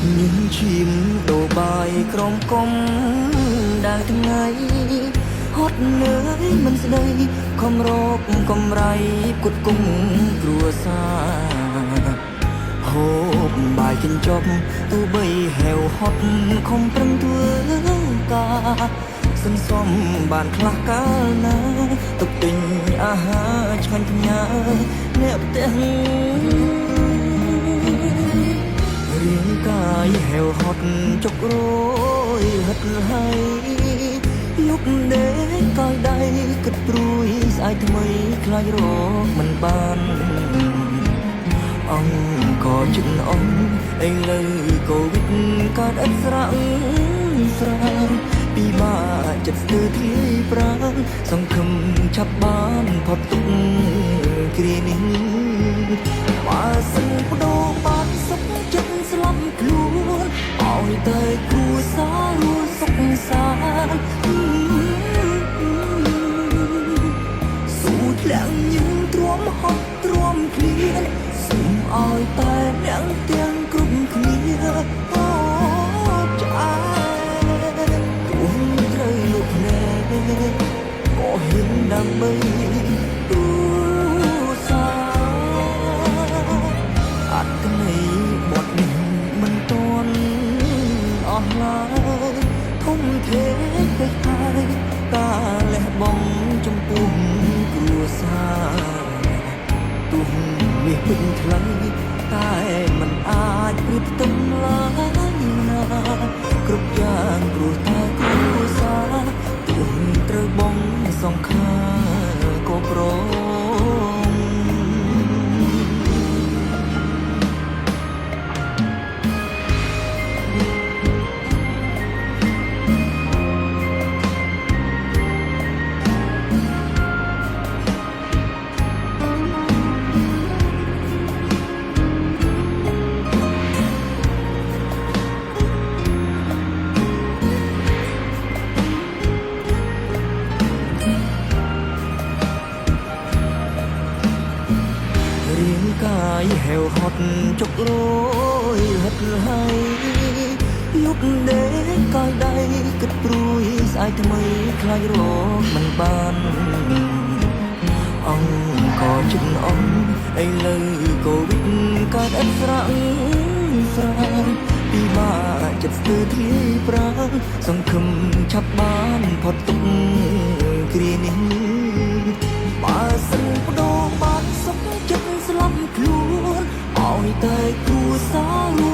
ញញឈាមដូរបាយក្រំកុំដើរថ្ងៃហត់នឿយមិនស្ដីខំរកកំไรគុតគង់គ្រួសារហូបបាយចិញ្ចប់ទូបីហែវហត់ខំប្រឹងធ្វើការសន្សំបានខ្លះកាលណាទុកទិញអាហារឆ្ងាញ់ផ្ញើអ្នកផ្ទះរាងកាយហែវហត់ចុករយហិតហើយលុកដេកកយដៃគិតព្រួយស្អែកថ្មីខ្លាចរកមិនបានអង្គជិតអងឥឡូវកូវីដកើតឥតស្រាំងស្រាំពីបាចិត្តស្ទើរធ្លាយប្រាណសង្ឃឹមឆាប់បានផុតទុក្ខគ្រានេះបើសិនបដូរបាត់សុខចិត្តស្លាប់ខ្លួនឲ្យតែគ្រួសាររួចសុខសាន្តសូមធ្លាក់ញឹមទ្រាំហត់ទ្រាំឃ្លានសូមឲ្យតែអ្នកទាំងគ្រប់គ្នាអូឆ្អែតគុំត្រូវលោកភ្នែកក៏ហ៊ានដើម្បីទូសាអត្តន័យបទនេះមិនទាន់អស់ឡើយធំធេងពេកហើយការលះបង់ចំពោះគ្រួសារទុំមាសពេញថ្លៃតែមិនអាចប្រៀបផ្ទឹមឡើយណាគ្រប់យ៉ាងព្រោះតែគ្រួសារទុំត្រូវបងសងខាក៏ព្រមរាងកាយហែវហត់ចុករយហិតហើយលុកដេកកយដៃគិតព្រួយស្អែកថ្មីខ្លាចរកមិនបានអង្គជិតអងឥឡូវកូវីដកើតឥតស្រាំងស្រាំពីបាចិត្តស្ទើរធ្លាយប្រាណសង្ឃឹមឆាប់បានផុតទុក្ខគ្រានេះបើសិនបដូរបាត់សុខចិត្តស្លាប់ខ្លួនឲ្យតែគ្រួសារ